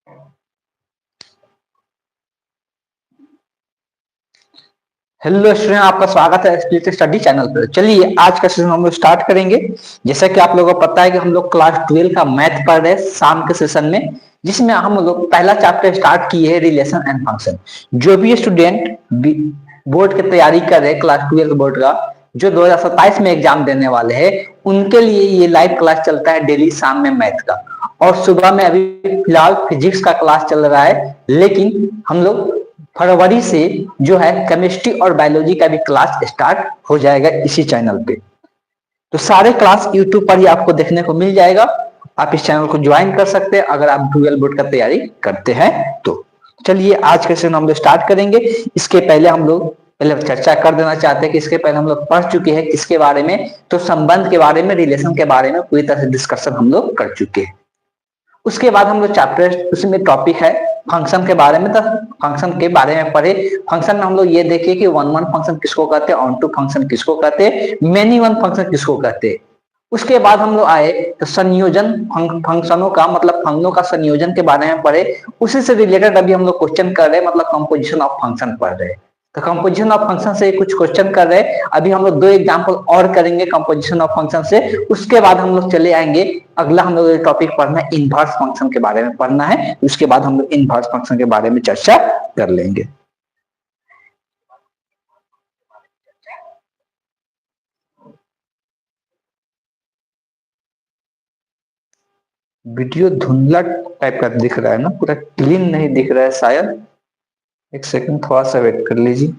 Hello student, आपका स्वागत है एक्सप्लिसिट स्टडी चैनल पर। चलिए आज का सेशन हम लोग स्टार्ट करेंगे। जैसा कि आप लोगों को पता है कि हम लोग क्लास 12 का मैथ पढ़ रहे हैं शाम के सेशन में, जिसमें हम लोग पहला चैप्टर स्टार्ट किए हैं रिलेशन एंड फंक्शन। जो भी स्टूडेंट बोर्ड की तैयारी कर रहे हैं क्लास 12 बोर्ड का, जो 2027 में एग्जाम देने वाले हैं, उनके लिए ये लाइव क्लास चलता है डेली शाम में मैथ का। और सुबह में अभी फिलहाल फिजिक्स का क्लास चल रहा है, लेकिन हम लोग फरवरी से जो है केमिस्ट्री और बायोलॉजी का भी क्लास स्टार्ट हो जाएगा इसी चैनल पे। तो सारे क्लास यूट्यूब पर ही आपको देखने को मिल जाएगा। आप इस चैनल को ज्वाइन कर सकते हैं अगर आप 12 बोर्ड का तैयारी करते हैं तो। चलिए आज के सेशन हम लोग स्टार्ट करेंगे। इसके पहले हम लोग पहले चर्चा कर देना चाहते हैं कि इसके पहले हम लोग पढ़ चुके हैं किसके बारे में, तो संबंध के बारे में, रिलेशन के बारे में पूरी तरह से डिस्कशन हम लोग कर चुके हैं। उसके बाद हम लोग चैप्टर, उसमें टॉपिक है फंक्शन के बारे में, तो फंक्शन के बारे में पढ़े। फंक्शन में हम लोग ये देखे कि वन वन फंक्शन किसको कहते हैं, ऑन टू फंक्शन किसको कहते हैं, मेनी वन फंक्शन किसको कहते हैं। उसके बाद हम लोग आए तो संयोजन, फंक्शनों का मतलब फंक्शनों का संयोजन के बारे में पढ़े। उसी से रिलेटेड अभी हम लोग क्वेश्चन कर रहे हैं, मतलब कंपोजिशन ऑफ फंक्शन पढ़ रहे हैं। तो कंपोजिशन ऑफ फंक्शन से कुछ क्वेश्चन कर रहे हैं। अभी हम लोग 2 एग्जांपल और करेंगे कंपोजिशन ऑफ फंक्शन से। उसके बाद हम लोग चले आएंगे, अगला हम लोग टॉपिक पढ़ना है इनवर्स फंक्शन के बारे में पढ़ना है। उसके बाद हम लोग इनवर्स फंक्शन के बारे में चर्चा कर लेंगे। वीडियो धुंधला टाइप का दिख रहा है ना, पूरा क्लीन नहीं दिख रहा है शायद। एक सेकंड थोड़ा सा वेट कर लीजिए।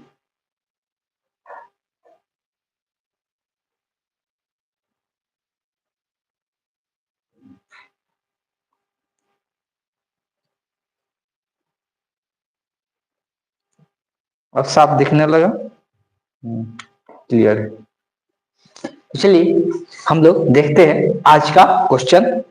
अब साफ दिखने लगा, क्लियर। चलिए हम लोग देखते हैं आज का क्वेश्चन।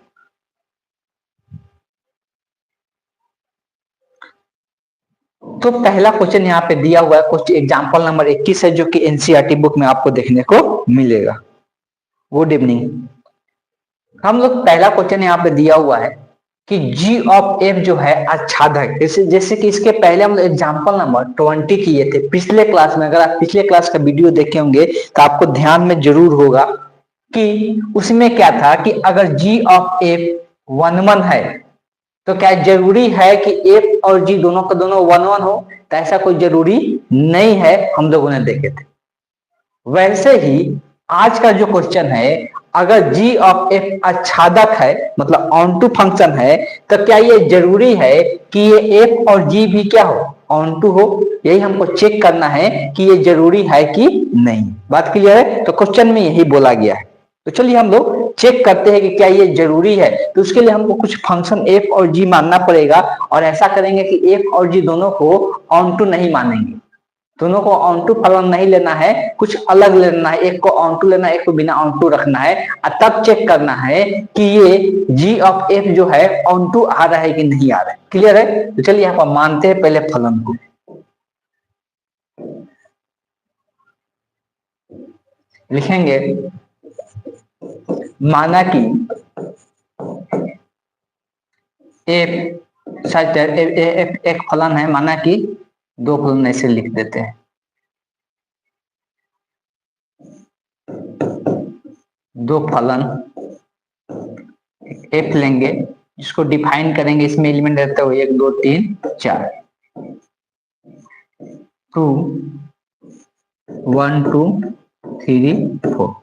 तो पहला क्वेश्चन यहाँ पे दिया हुआ है, क्वेश्चन एग्जांपल नंबर 21 है, जो कि एनसीईआरटी बुक में आपको देखने को मिलेगा। Good evening. हम लोग पहला क्वेश्चन यहाँ पे दिया हुआ है कि जी ऑफ एफ जो है आच्छादक, जैसे कि इसके पहले हम लोग एग्जांपल नंबर 20 किए थे पिछले क्लास में। अगर आप पिछले क्लास का वीडियो देखे होंगे तो आपको ध्यान में जरूर होगा कि उसमें क्या था कि अगर जी ऑफ एफ 1 1 है तो क्या जरूरी है कि एफ और जी दोनों का दोनों 1 1 हो, तो ऐसा कोई जरूरी नहीं है, हम लोगों ने देखे थे। वैसे ही आज का जो क्वेश्चन है, अगर जी ऑफ एफ आच्छादक है मतलब ऑन टू फंक्शन है, तो क्या ये जरूरी है कि ये एफ और जी भी क्या हो, ऑन टू हो। यही हमको चेक करना है कि ये जरूरी है कि नहीं। बात क्लियर है? तो क्वेश्चन में यही बोला गया है। तो चलिए हम लोग चेक करते हैं कि क्या ये जरूरी है। तो उसके लिए हमको कुछ फंक्शन एफ और जी मानना पड़ेगा, और ऐसा करेंगे कि एफ और जी दोनों को ऑन टू नहीं मानेंगे, दोनों को ऑन टू फलन नहीं लेना है, कुछ अलग लेना है। एक को ऑन टू लेना है, एक को बिना ऑन टू रखना है, और तब चेक करना है कि ये जी ऑफ एफ जो है ऑन टू आ रहा है कि नहीं आ रहा है। क्लियर है? तो चलिए यहाँ पर मानते हैं पहले फलन को। लिखेंगे माना कि एफ सच एक फलन है, माना कि 2 फलन ऐसे लिख देते हैं। 2 फलन एफ लेंगे, जिसको डिफाइन करेंगे, इसमें एलिमेंट रहता है 1 2 3 4, 2 1 2 3 4।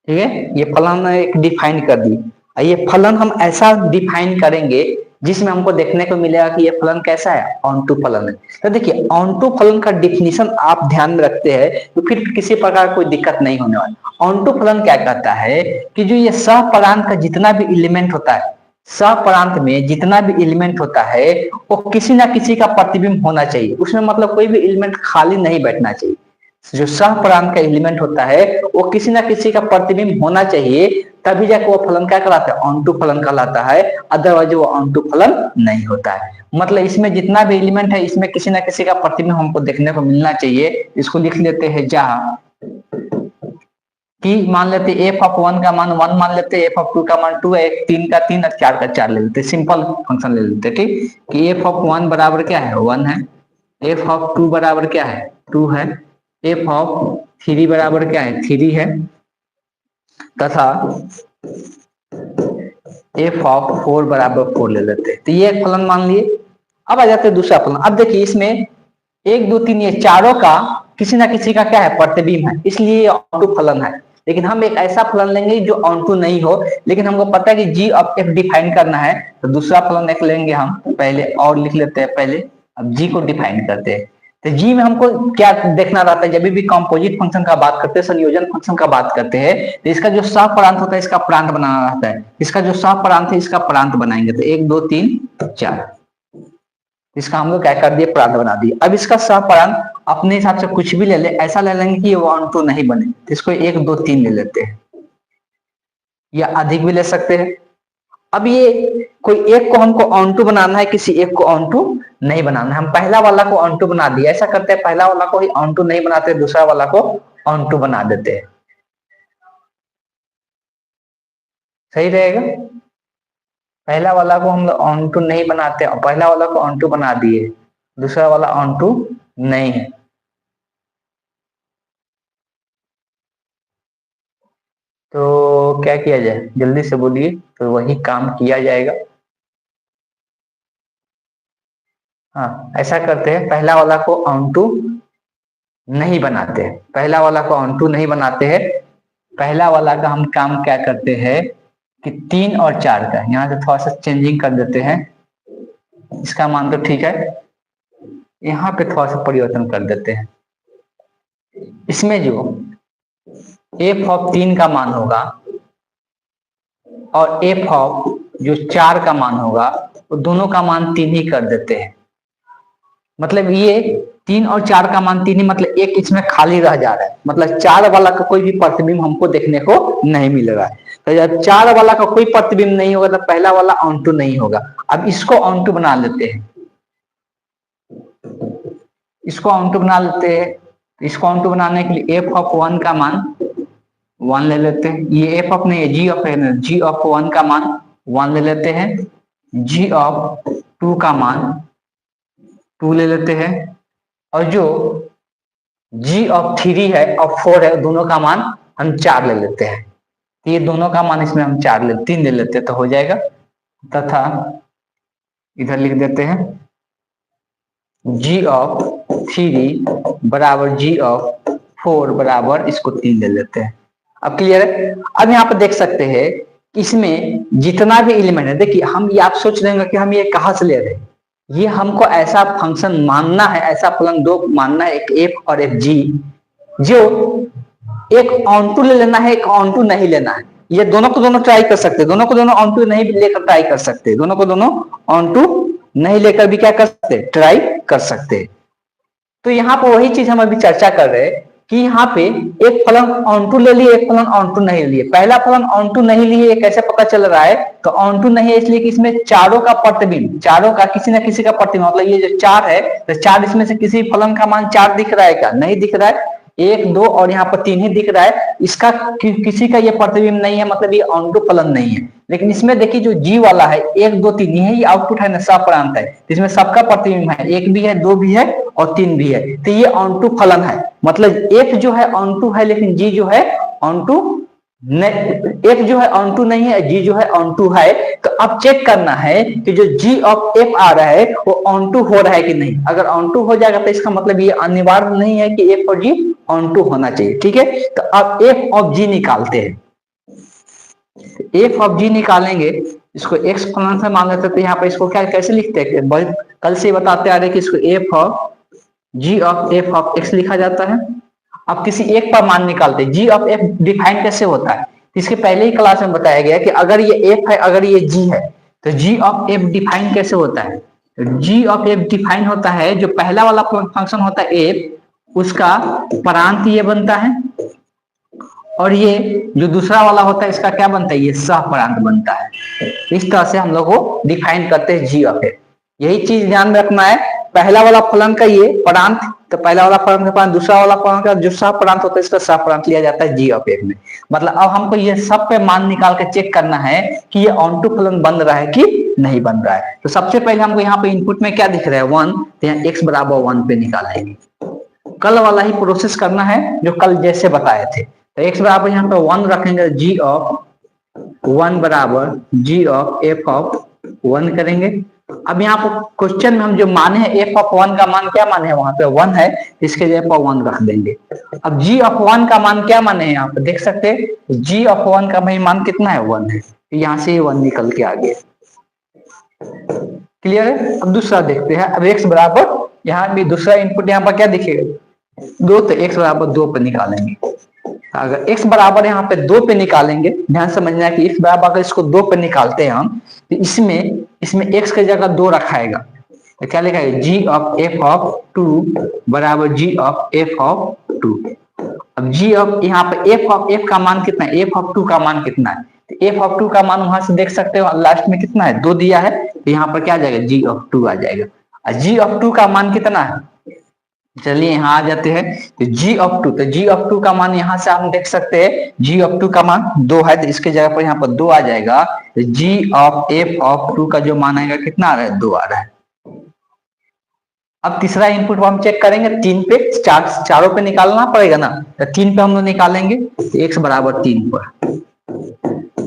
ठीक है, ये फलन एक डिफाइन कर दी। ये फलन हम ऐसा डिफाइन करेंगे जिसमें हमको देखने को मिलेगा कि ये फलन कैसा है, ऑन टू फलन है। तो देखिए ऑन टू फलन का डिफिनीशन आप ध्यान में रखते हैं तो फिर किसी प्रकार कोई दिक्कत नहीं होने वाली। ऑन टू फलन क्या कहता है कि जो ये सहपरांत का जितना भी एलिमेंट होता है, सहपरांत में जितना भी एलिमेंट होता है वो किसी ना किसी का प्रतिबिंब होना चाहिए। उसमें मतलब कोई भी एलिमेंट खाली नहीं बैठना चाहिए। जो सहपरांत का एलिमेंट होता है वो किसी ना किसी का प्रतिबिंब होना चाहिए, तभी जाकर वो फलन क्या कहलाता है, ऑन टू फलन कहलाता है। अदरवाइज वो ऑन टू फलन नहीं होता है। मतलब इसमें जितना भी एलिमेंट है, इसमें किसी ना किसी का प्रतिबिंब हमको देखने को मिलना चाहिए। इसको लिख लेते हैं जहां कि मान लेते एफ ऑफ 1 का मान 1 मान लेते, एफ ऑफ 2 का मान 2 है, 3 का 3 और 4 का 4 ले लेते, सिंपल फंक्शन ले लेते, ठीक। कि एफ ऑफ 1 बराबर क्या है 1 है, एफ ऑफ 2 बराबर क्या है 2 है, एफ ऑफ 3 बराबर क्या है 3 है, तथा एफ ऑफ 4 बराबर 4 ले लेते हैं। तो ये एक फलन मान लिए। अब आ जाते हैं दूसरा फलन। अब देखिए इसमें 1 2 3 ये चारों का किसी ना किसी का क्या है प्रतिबिंब है, इसलिए ये ऑनटू फलन है। लेकिन हम एक ऐसा फलन लेंगे जो ऑनटू नहीं हो, लेकिन हमको पता है कि जी ऑफ एफ डिफाइन करना है, तो दूसरा फलन एक लेंगे हम, पहले और लिख लेते हैं पहले, अब जी को डिफाइन करते हैं। तो जी में हमको क्या देखना रहता है, जब भी कंपोजिट फंक्शन का बात करते हैं, संयोजन फंक्शन का बात करते हैं, तो इसका जो सहप्रांत होता है इसका प्रांत बनाना रहता है, इसका जो सहप्रांत है इसका प्रांत बनाएंगे। तो 1 2 3 4, इसका हम लोग क्या कर दिए प्रांत बना दिए। अब इसका सहप्रांत अपने हिसाब से कुछ भी ले ले, ऐसा ले लेंगे कि ये 1 2 नहीं बने, तो इसको 1 2 3 ले लेते हैं, या अधिक भी ले सकते हैं। अब ये कोई एक को हमको ऑन टू बनाना है, किसी एक को ऑन टू नहीं बनाना है। हम पहला वाला को ऑन टू बना दिया, ऐसा करते हैं पहला वाला को ही ऑन टू नहीं बनाते, दूसरा वाला को ऑन टू बना देते हैं, सही रहेगा। पहला वाला को हम लोग ऑन टू नहीं बनाते, और पहला वाला को ऑन टू बना दिए, दूसरा वाला ऑन टू नहीं है। तो क्या किया जाए, जल्दी से बोलिए, तो वही काम किया जाएगा। हाँ, ऐसा करते हैं पहला वाला को ऑन टू नहीं बनाते हैं, पहला वाला को ऑन टू नहीं बनाते हैं। पहला वाला का हम काम क्या करते हैं कि 3 और 4 का यहाँ से थोड़ा सा चेंजिंग कर देते हैं, इसका मान तो ठीक है, यहाँ पे थोड़ा सा परिवर्तन कर देते हैं। इसमें जो एफ ऑफ 3 का मान होगा और एफ ऑफ जो 4 का मान होगा, वो दोनों का मान 3 ही कर देते हैं। मतलब ये 3 और 4 का मान 3 ही, मतलब एक इसमें खाली रह जा रहा है, मतलब 4 वाला का कोई भी प्रतिबिंब हमको देखने को नहीं मिल रहा है। तो जब 4 वाला का कोई प्रतिबिंब नहीं होगा, तो पहला वाला ऑन टू नहीं होगा। अब इसको ऑन टू बना लेते हैं, इसको ऑन टू बना लेते हैं। इसको ऑन टू बनाने के लिए एफ ऑफ 1 का मान 1 ले लेते हैं, ये एफ ऑफ नहीं है जी ऑफ है, जी ऑफ 1 का मान 1 ले लेते हैं, जी ऑफ 2 का मान 2 ले लेते हैं, और जो जी ऑफ 3 है और 4 है, दोनों का मान हम 4 ले लेते हैं। तो ये दोनों का मान इसमें हम 3 ले लेते हैं, तो हो जाएगा। तथा इधर लिख देते हैं जी ऑफ 3 बराबर जी ऑफ 4 बराबर, इसको 3 ले लेते हैं। अब क्लियर है। अब यहाँ पर देख सकते हैं इसमें जितना भी एलिमेंट है, देखिए हम ये आप सोच रहे हैं कि हम ये कहाँ से ले रहे हैं, ये हमको ऐसा फंक्शन मानना है, ऐसा फलन दो मानना है, एक एफ और एक जी, जो एक ऑन टू ले लेना है, एक ऑन टू नहीं लेना है। ये दोनों को दोनों ट्राई कर सकते हैं, दोनों को दोनों ऑन टू नहीं लेकर ट्राई कर सकते हैं, दोनों को दोनों ऑन टू नहीं लेकर भी क्या कर सकते हैं, ट्राई कर सकते हैं। तो यहाँ पर वही चीज हम अभी चर्चा कर रहे हैं कि यहाँ पे एक फलन ऑन टू ले लिए, एक फलन ऑन टू नहीं लिए। पहला फलन ऑन टू नहीं लिए, ये कैसे पता चल रहा है, तो ऑन टू नहीं है इसलिए कि इसमें चारों का प्रतिबिंब, चारों का किसी ना किसी का प्रतिबिंब, मतलब ये जो 4 है, तो 4 इसमें से किसी फलन का मान 4 दिख रहा है क्या, नहीं दिख रहा है, 1 2 और यहाँ पर 3 ही दिख रहा है। इसका किसी का ये प्रतिबिंब नहीं है, मतलब ये ऑन टू फलन नहीं है। लेकिन इसमें देखिए जो जी वाला है 1 2 3, यही आउटपुट है ना, सहप्रांत है, इसमें सबका प्रतिबिंब है, 1 भी है, 2 भी है और 3 भी है, तो ये ऑन टू फलन है। मतलब एफ जो है ऑन टू है, लेकिन जी जो है ऑन टू एफ जो है ऑन टू नहीं है, जी जो है ऑन टू है। तो अब चेक करना है कि जो जी ऑफ एफ आ रहा है वो ऑन टू हो रहा है कि नहीं। अगर ऑन टू हो जाएगा तो इसका मतलब ये अनिवार्य नहीं है कि एफ और जी ऑन टू होना चाहिए, ठीक है। तो अब एफ ऑफ जी निकालते हैं, एफ ऑफ जी निकालेंगे, इसको एक्स फलन से मान लेते हैं। तो यहाँ पर इसको क्या कैसे लिखते हैं, कल से बताते आ रहे कि इसको f of g of f of x लिखा जाता है। अब किसी एक पर मान निकालते हैं, जी ऑफ एफ डिफाइन कैसे होता है, इसके पहले ही क्लास में बताया गया कि अगर ये एफ है, अगर ये जी है, तो जी ऑफ एफ डिफाइन कैसे होता है। तो जी ऑफ एफ डिफाइन होता है, जो पहला वाला फंक्शन होता है एफ, उसका प्रांत ये बनता है, और ये जो दूसरा वाला होता है इसका क्या बनता है, ये सहप्रांत बनता है। इस तरह से हम लोग को डिफाइन करते हैं जी ऑफ एफ। यही चीज ध्यान रखना है, पहला वाला फलन का ये प्रांत तो पहला वाला फलन के पास दूसरा वाला फलन का जो सहप्रांत होता है इसका सहप्रांत लिया जाता है जी ऑफ एफ में। मतलब अब हमको ये सब पे मान निकाल के चेक करना है कि ये ऑन टू फलन बन रहा है कि नहीं बन रहा है। तो सबसे पहले हमको यहाँ पे इनपुट में क्या दिख रहा है 1, तो यहाँ x बराबर 1 पे निकालेंगे। कल वाला ही प्रोसेस करना है जो कल जैसे बताए थे। तो x बराबर यहाँ पे 1 रखेंगे, जी ऑफ 1 बराबर जी ऑफ एफ ऑफ 1 करेंगे। अब यहाँ पर क्वेश्चन में हम जो माने हैं एफ ऑफ 1 का मान क्या माने हैं, वहां पे 1 है, इसके जगह पर 1 रख देंगे। अब जी ऑफ 1 का मान क्या माने हैं, यहाँ पे देख सकते हैं जी ऑफ 1 का भाई मान कितना है 1 है, यहाँ से 1 निकल के आ गया। क्लियर है। अब दूसरा देखते हैं। अब x बराबर यहाँ भी दूसरा इनपुट यहाँ पर क्या दिखेगा 2, तो x बराबर 2 पे निकालेंगे। अगर x बराबर यहाँ पे 2 पे निकालेंगे, ध्यान समझना है कि x बराबर अगर इसको 2 पे निकालते हैं हम, तो इसमें x की जगह 2 रखाएगा, तो क्या लिखा है g ऑफ f ऑफ 2 बराबर g ऑफ f ऑफ 2। अब g ऑफ यहाँ पे f ऑफ f का मान कितना है, f ऑफ 2 का मान कितना है, तो f ऑफ 2 का मान वहां से देख सकते हो लास्ट में कितना है 2 दिया है, तो यहाँ पर क्या आ जाएगा g ऑफ 2 आ जाएगा। और g ऑफ 2 का मान कितना है, चलिए यहाँ आ जाते हैं। तो g ऑफ 2, तो g ऑफ 2 का मान यहाँ से हम देख सकते हैं g ऑफ 2 का मान 2 है, तो इसके जगह पर यहाँ पर 2 आ जाएगा। तो g ऑफ f ऑफ 2 का जो मान आएगा कितना आ रहा है 2 आ रहा है। अब तीसरा इनपुट हम चेक करेंगे 3 पे, चारों पे निकालना पड़ेगा ना, तो 3 पे हम लोग निकालेंगे, तो x बराबर 3 पर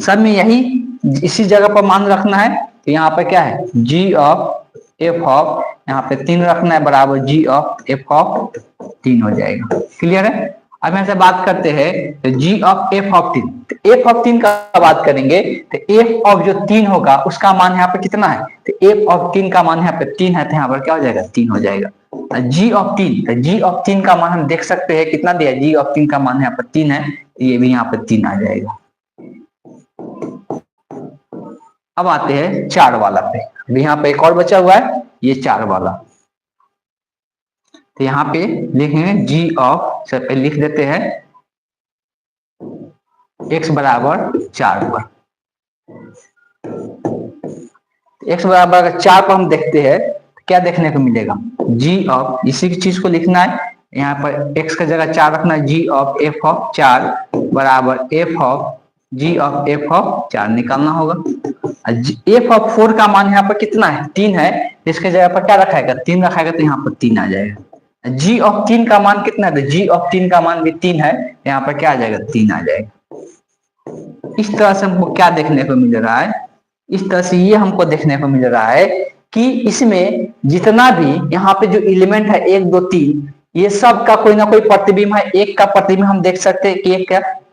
सब में यही इसी जगह पर मान रखना है। तो यहाँ पे क्या है g ऑफ f ऑफ यहाँ पे 3 रखना है बराबर g ऑफ f ऑफ 3 हो जाएगा। क्लियर है। अब यहाँ से बात करते हैं तो g ऑफ f ऑफ 3, तो f ऑफ 3 का बात करेंगे, तो f ऑफ जो 3 होगा उसका मान यहाँ पे कितना है, तो f ऑफ 3 का मान यहाँ पे 3 है, तो यहाँ पर क्या हो जाएगा 3 हो जाएगा। g ऑफ 3, तो g ऑफ 3 का मान हम देख सकते हैं कितना दिया, g ऑफ 3 का मान यहाँ पर 3 है, तो ये भी यहाँ पे 3 आ जाएगा। अब आते हैं 4 वाला पे। अभी यहाँ पे एक और बचा हुआ है, ये 4 वाला, तो यहाँ पे लिखेंगे g ऑफ, से पहले लिख देते हैं x बराबर 4 पर। x बराबर 4 पर हम देखते हैं क्या देखने को मिलेगा, g ऑफ इसी की चीज को लिखना है, यहाँ पर x की जगह 4 रखना है, g ऑफ f ऑफ 4 बराबर f of g of f of 4 निकालना होगा। f ऑफ 4 का मान यहाँ पर कितना है 3 है, इसके जगह पर क्या रखाएगा 3 रखाएगा, तो यहाँ पर 3 आ जाएगा। g ऑफ 3 का मान कितना है, तो g ऑफ 3 का मान भी 3 है, यहाँ पर क्या आ जाएगा 3 आ जाएगा। इस तरह से हमको क्या देखने को मिल रहा है, इस तरह से ये हमको देखने को मिल रहा है कि इसमें जितना भी यहाँ पे जो एलिमेंट है 1 2 3, ये सब का कोई ना कोई प्रतिबिंब है। एक का प्रतिबिंब हम देख सकते हैं कि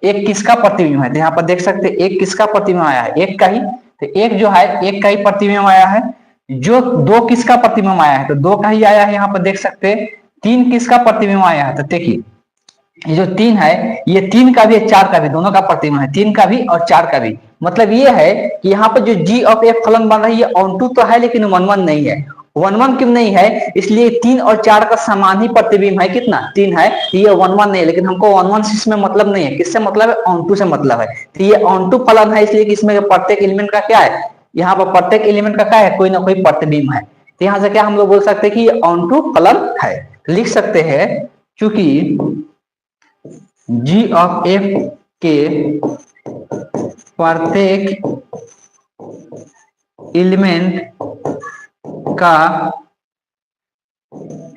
एक किसका प्रतिबिंब है, तो यहाँ पर देख सकते हैं एक किसका प्रतिबिंब आया है, एक का ही, तो एक जो है एक का ही प्रतिबिंब आया है। जो 2 किसका प्रतिबिंब आया है, तो 2 का ही आया है, यहाँ पर देख सकते हैं 3 किसका प्रतिबिंब आया है, तो देखिए ये जो 3 है ये 3 का भी 4 का भी, दोनों का प्रतिबिंब है, 3 का भी और 4 का भी। मतलब ये है कि यहाँ पर जो g ऑफ f फलन बन रही है ऑन टू तो है लेकिन 1 1 नहीं है। 1 1 क्यों नहीं है, इसलिए 3 और 4 का समान ही प्रतिबिंब है, कितना 3 है, ये 1 1 नहीं है। लेकिन हमको 1 1 से इसमें मतलब नहीं है, किससे मतलब है ऑन टू से मतलब है। तो ये ऑन टू फलन है, इसलिए कि इसमें प्रत्येक एलिमेंट का क्या है, यहाँ पर प्रत्येक एलिमेंट का क्या है कोई ना कोई प्रतिबिंब है। तो यहाँ से क्या हम लोग बोल सकते हैं कि ये ऑन टू फलन है। लिख सकते हैं चूंकि g ऑफ f के प्रत्येक एलिमेंट का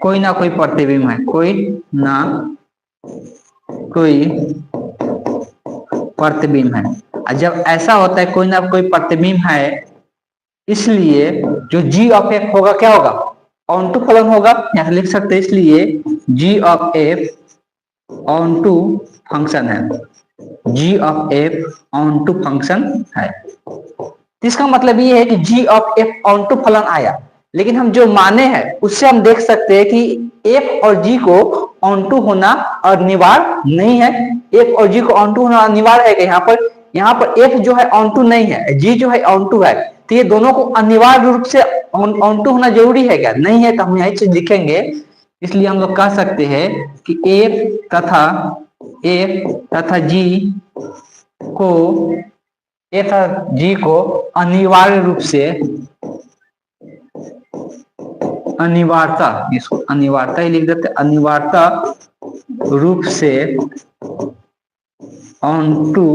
कोई ना कोई प्रतिबिंब है, कोई ना कोई प्रतिबिंब है। और जब ऐसा होता है कोई ना कोई प्रतिबिंब है, इसलिए जो g ऑफ f होगा क्या होगा ऑन टू फलन होगा। यहां लिख सकते हैं इसलिए g of f on to function है, g of f on to function है। इसका मतलब ये है कि g of f on to फलन आया, लेकिन हम जो माने हैं उससे हम देख सकते हैं कि f और g को ऑन टू होना अनिवार्य नहीं है। f और g को ऑन टू होना अनिवार्य है कि यहाँ पर f जो है ऑन टू नहीं है, g जो है ऑन टू है, तो ये दोनों को अनिवार्य रूप से ऑन टू होना जरूरी है क्या, नहीं है, तो हम यही चीज लिखेंगे। इसलिए हम लोग कह सकते हैं कि f तथा g को अनिवार्य रूप से अनिवार्यता, इसको अनिवार्यता ही लिख देते, अनिवार्यता रूप से ऑन टू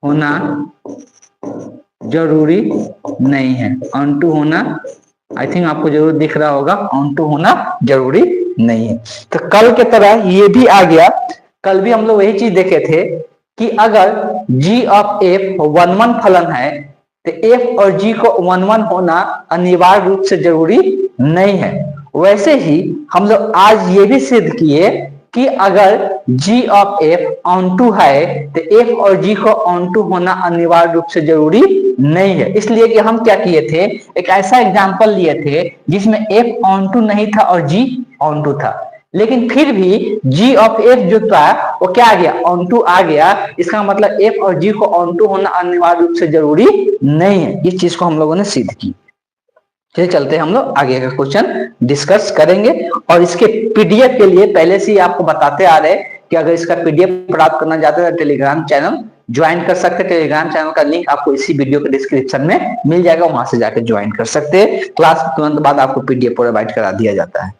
होना जरूरी नहीं है। ऑन टू होना, आई थिंक आपको जरूर दिख रहा होगा, ऑन टू होना जरूरी नहीं है। तो कल के तरह ये भी आ गया। कल भी हम लोग वही चीज देखे थे कि अगर g ऑफ f 1 1 फलन है तो f और g को 1 1 होना अनिवार्य रूप से जरूरी नहीं है। वैसे ही हम लोग आज ये भी सिद्ध किए कि अगर g of f on to है तो f और g को ऑन टू होना अनिवार्य रूप से जरूरी नहीं है। इसलिए कि हम क्या किए थे, एक ऐसा एग्जांपल लिए थे जिसमें f ऑन टू नहीं था और g ऑन टू था, लेकिन फिर भी g ऑफ f जो था वो क्या आ गया, ऑन टू आ गया। इसका मतलब f और g को ऑन टू होना अनिवार्य रूप से जरूरी नहीं है। इस चीज को हम लोगों ने सिद्ध की। चलिए चलते हैं, हम लोग आगे का क्वेश्चन डिस्कस करेंगे। और इसके पीडीएफ के लिए पहले से ही आपको बताते आ रहे हैं कि अगर इसका पीडीएफ प्राप्त करना चाहते हैं तो टेलीग्राम चैनल ज्वाइन कर सकते हैं। टेलीग्राम चैनल का लिंक आपको इसी वीडियो के डिस्क्रिप्शन में मिल जाएगा, वहां से जाकर ज्वाइन कर सकते हैं। क्लास तुरंत बाद आपको पीडीएफ प्रोवाइड करा दिया जाता है।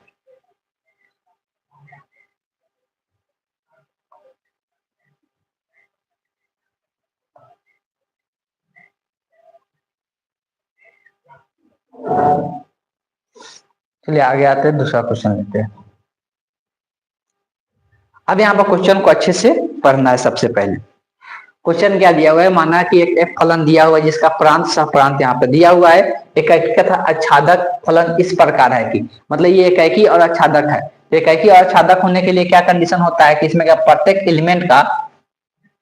चलिए आगे आते हैं, दूसरा क्वेश्चन लेते हैं। अब यहाँ पर क्वेश्चन को अच्छे से पढ़ना है। सबसे पहले क्वेश्चन क्या दिया हुआ है, माना कि एक f फलन दिया हुआ है जिसका प्रांत सह प्रांत यहाँ पे दिया हुआ है। एकाकी तथा आच्छादक फलन इस प्रकार है कि मतलब ये एकाकी और आच्छादक है। तो एकाकी और आच्छादक होने के लिए क्या कंडीशन होता है कि इसमें क्या प्रत्येक एलिमेंट का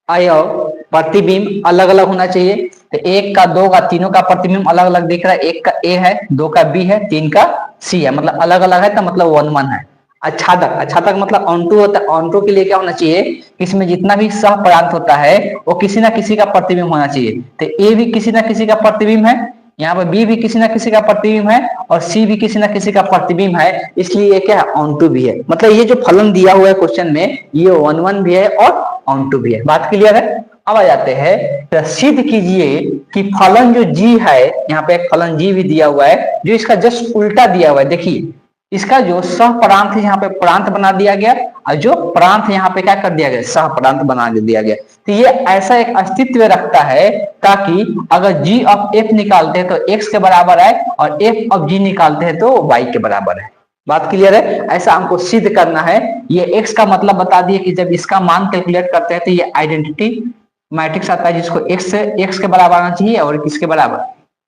अवयव प्रतिबिंब अलग अलग होना चाहिए। तो एक का, दो का, तीनों का प्रतिबिंब अलग अलग दिख रहा है। एक का ए है, दो का बी है, तीन का सी है, मतलब अलग अलग है, तो मतलब 1 1 है। आच्छादक, आच्छादक मतलब ऑन टू होता है। ऑन टू के लिए क्या होना चाहिए, इसमें जितना भी सह प्रांत होता है वो किसी ना किसी का प्रतिबिंब होना चाहिए। तो ए भी किसी ना किसी का प्रतिबिंब है, यहाँ पर बी भी किसी ना किसी का प्रतिबिंब है, और सी भी किसी ना किसी का प्रतिबिंब है। इसलिए ये क्या है, ऑन टू भी है। मतलब ये जो फलन दिया हुआ है क्वेश्चन में, ये 1 1 भी है और ऑन टू भी है। बात क्लियर है। अब आ जाते हैं, तो सिद्ध कीजिए कि फलन जो g है, यहाँ पे एक फलन g भी दिया हुआ है जो इसका जस्ट उल्टा दिया हुआ है। देखिए इसका जो सह प्रांत है यहाँ पे प्रांत बना दिया गया, और जो प्रांत यहाँ पे क्या कर दिया गया, सह प्रांत बना दिया गया। तो ये ऐसा एक अस्तित्व रखता है ताकि अगर g ऑफ f निकालते हैं तो x के बराबर है, और f ऑफ g निकालते हैं तो y के बराबर है। बात क्लियर है। ऐसा हमको सिद्ध करना है। ये x का मतलब बता दिए कि जब इसका मान कैलकुलेट करते हैं तो ये आइडेंटिटी मैट्रिक्स आता है जिसको x के बराबर आना चाहिए और किसके बराबर,